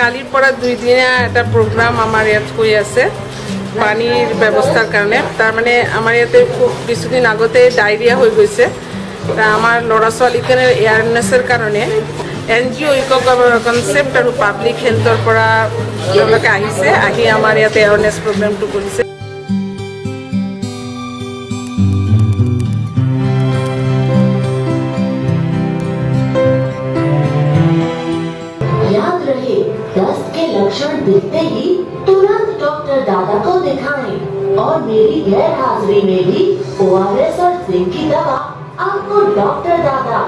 কালিৰ পৰা 2 দিনীয়া এটা প্ৰগ্ৰাম আমাৰ ইয়াত হৈ আছে পানীৰ ব্যৱস্থাৰ কাৰণে। তাৰ মানে আমাৰ ইয়াতে খুব কিছুদিন আগতে ডায়েৰিয়া হৈ গৈছে। আমাৰ ল'ৰা ছোৱালীখিনিৰ এয়াৰনেছৰ কাৰণে NGO ইকো কনচেপ্ট আৰু পাব্লিক হেল্থৰ পৰা তেওঁলোকে আহিছে, আহি আমাৰ ইয়াতে এৱাৰনেছ প্ৰগ্ৰামটো কৰিছে। याद रहे, दस्त के लक्षण दिखते ही तुरंत डॉक्टर दादा को दिखाएं और मेरी गैर हाजिरी में भी ORS और जिंक की दवा आपको डॉक्टर दादा,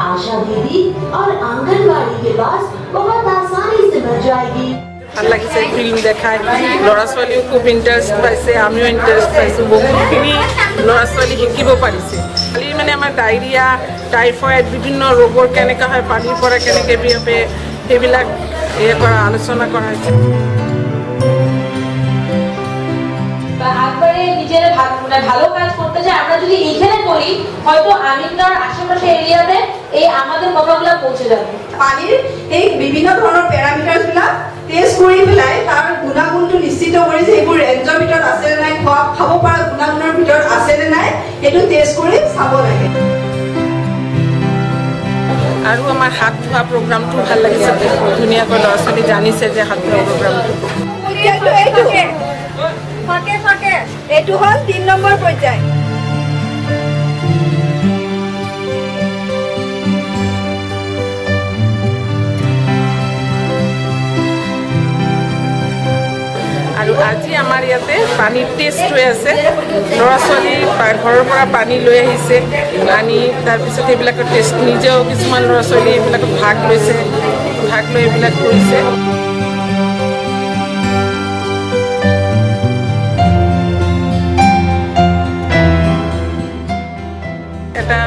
आशा दीदी और आंगनबाड़ी के पास बहुत आसानी से मिल जाएगी। ভাল লাগিছে ফিল্ম দেখায়, ল'ৰা ছোৱালীও খুব ইণ্টাৰেষ্ট পাইছে, আমিও ইণ্টাৰেষ্ট পাইছোঁ, বহুতখিনি ল'ৰা ছোৱালী শিকিব পাৰিছে। খালি মানে আমাৰ ডায়েৰিয়া, টাইফয়েড বিভিন্ন ৰোগৰ কেনেকৈ হয়, পানীৰ পৰা কেনেকৈ বিয়পে সেইবিলাক আলোচনা কৰা হৈছে। একবারে নিজেরা ভালো কাজ করতে চাই, আমরা যদি এইখানে করি হয়তো আমিনগাঁওর আশেপাশে এরিয়াতে এই আমাদের কথাগুলো পৌঁছে যাবে। পানীৰ এই বিভিন্ন ধৰণৰ প্যাৰামিটাৰবিলাক টেষ্ট কৰি পেলাই তাৰ গুণাগুণটো নিশ্চিত কৰি যে এইবোৰ ৰেঞ্জৰ ভিতৰত আছে নে নাই, খাব পৰা গুণাগুণৰ ভিতৰত আছে নে নাই সেইটো টেষ্ট কৰি চাব লাগে। আৰু আমাৰ হাত ধোৱা প্ৰগ্ৰামটো ভাল লাগিছে, ধুনীয়াকৈ ল'ৰা ছোৱালী জানিছে যে হাত ধোৱা প্ৰগ্ৰামটো। এইটো হ'ল 3 নম্বৰ পৰ্যায়। আৰু আজি আমাৰ ইয়াতে পানীৰ টেষ্ট হৈ আছে, ল'ৰা ছোৱালী ঘৰৰ পৰা পানী লৈ আহিছে, আনি তাৰপিছত এইবিলাকৰ টেষ্ট নিজেও কিছুমান ল'ৰা ছোৱালী এইবিলাকত ভাগ লৈছে, ভাগ লৈ এইবিলাক কৰিছে। এটা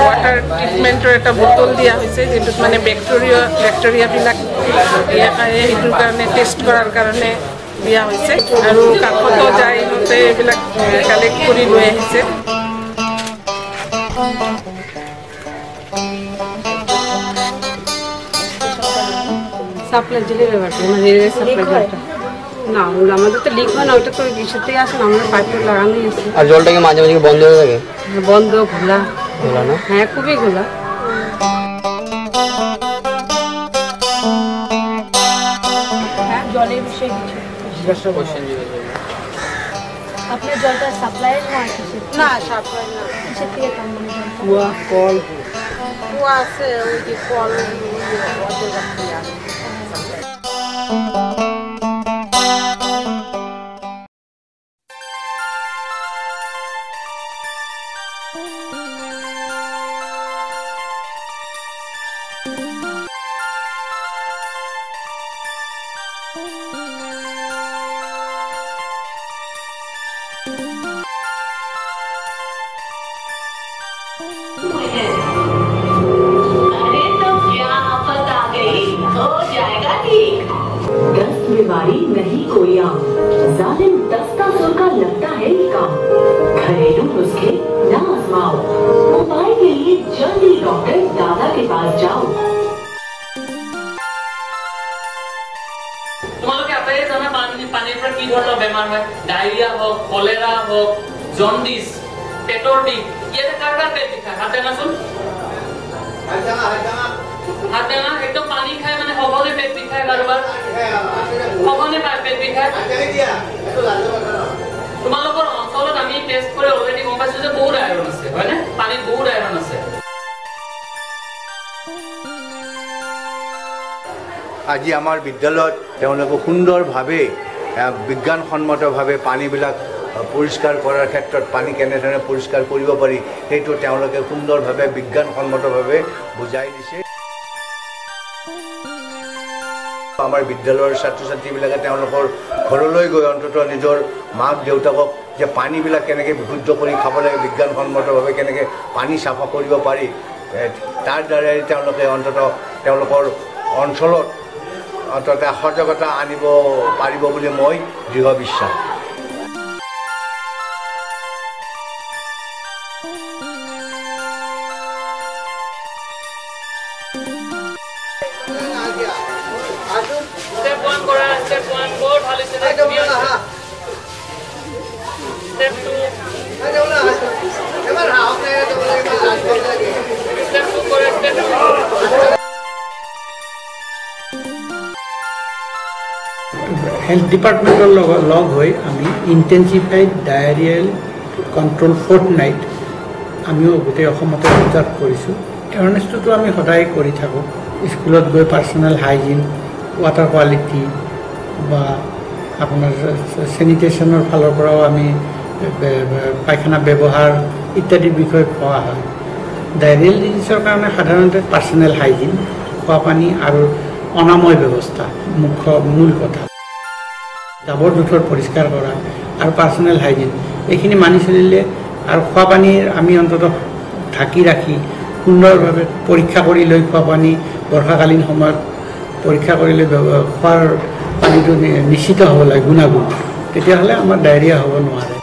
ৱাটাৰ ট্ৰিটমেণ্টৰ এটা বটল দিয়া হৈছে, যিটোত মানে বেক্টেৰিয়াবিলাক সেইটোৰ কাৰণে টেষ্ট কৰাৰ কাৰণে দিয়া হৈছে। আৰু কাষতো যাই ইহঁতে এইবিলাক কালেক্ট কৰি লৈ আহিছে। সাপ্লাই জলের ব্যাপারটা মানে রেলওয়ে সাপ্লাইটা না, আমাদের তো লিক হয় না, ওটা তো কিসের থেকে আসে না, আমরা পাইপ লাগানোই আছে। আর জলটা কি মাঝে মাঝে বন্ধ হয়ে থাকে? বন্ধ, খোলা খোলা না? হ্যাঁ, খুবই খোলা। জলের বিষয়ে কিছু আপনার জলটা সাপ্লাই না, সাপ্লাই না, কিসের থেকে কম মানে কুয়া কল কুয়া আছে, ওই যে কল अरे तो क्या आफत आ गई, हो जाएगा ठीक। दस्त बीमारी नहीं कोई आम, जालिम दस्तासुर का लगता है ये काम। घरेलू नुस्खे न आजमाओ, उपाय के लिए जल्दी डॉक्टर दादा के पास जाओ। তোমালোকে আটাই জানা পানীৰ পৰা কি ধৰণৰ বেমাৰ হয়, ডায়েৰিয়া হওক, কলেৰা হওক, জণ্ডিছ, পেটৰ বিষ, ইয়াতে কাৰ কাৰ পেট বিষায়? হাত দাঙাচোন, হাত দাঙা। একদম পানী খাই মানে সঘনে পেট বিষায়, কাৰোবাৰ সঘনে পেট বিষায়। তোমালোকৰ অঞ্চলত আমি টেষ্ট কৰি অলৰেডি গম পাইছো যে বহুত আইৰণ আছে, হয়নে? পানীত বহুত আইৰণ আছে। আজি আমাৰ বিদ্যালয়ত তেওঁলোকে সুন্দৰভাৱে বিজ্ঞানসন্মতভাৱে পানীবিলাক পৰিষ্কাৰ কৰাৰ ক্ষেত্ৰত পানী কেনেধৰণে পৰিষ্কাৰ কৰিব পাৰি সেইটো তেওঁলোকে সুন্দৰভাৱে বিজ্ঞানসন্মতভাৱে বুজাই দিছে। আমাৰ বিদ্যালয়ৰ ছাত্ৰ ছাত্ৰীবিলাকে তেওঁলোকৰ ঘৰলৈ গৈ অন্ততঃ নিজৰ মাক দেউতাকক যে পানীবিলাক কেনেকৈ বিশুদ্ধ কৰি খাব লাগে, বিজ্ঞানসন্মতভাৱে কেনেকৈ পানী চাফা কৰিব পাৰি, তাৰ দ্বাৰাই তেওঁলোকে অন্ততঃ তেওঁলোকৰ অঞ্চলত অন্ততঃ সজাগতা আনিব পাৰিব বুলি মই দৃঢ় বিশ্বাস। Step 1 করা, step 1 বহুত ভালো হইছে রে তুমি step 2 এবার হাও নে step 2 করে step 2 হেলথ ডিপাৰ্টমেণ্টৰ লগত লগ হৈ আমি ইণ্টেনচিফাইড ডায়েৰিয়েল কণ্ট্ৰল ফৰ্টনাইট আমিও গোটেই অসমতে অবজাৰ্ভ কৰিছোঁ। এৱাৰনেছটোতো আমি সদায় কৰি থাকোঁ। স্কুলত গৈ পাৰ্চনেল হাইজিন, ৱাটাৰ কোৱালিটি বা আপোনাৰ চেনিটেশ্যনৰ ফালৰ পৰাও আমি পায়খানা ব্যৱহাৰ ইত্যাদিৰ বিষয়ে কোৱা হয়। ডায়েৰিয়েল ডিজিজৰ কাৰণে সাধাৰণতে পাৰ্চনেল হাইজিন, খোৱা পানী আৰু অনাময় ব্যৱস্থা মূল কথা। জাবৰ জোঁথৰ পৰিষ্কাৰ কৰা আৰু পাৰ্চনেল হাইজিন এইখিনি মানি চলিলে আৰু খোৱা পানীৰ আমি অন্ততঃ ঢাকি ৰাখি সুন্দৰভাৱে পৰীক্ষা কৰি লৈ খোৱা পানী বৰ্ষাকালীন সময়ত পৰীক্ষা কৰি লৈ খোৱাৰ পানীটো নিশ্চিত হ'ব লাগে গুণাগুণ, তেতিয়াহ'লে আমাৰ ডায়েৰিয়া হ'ব নোৱাৰে।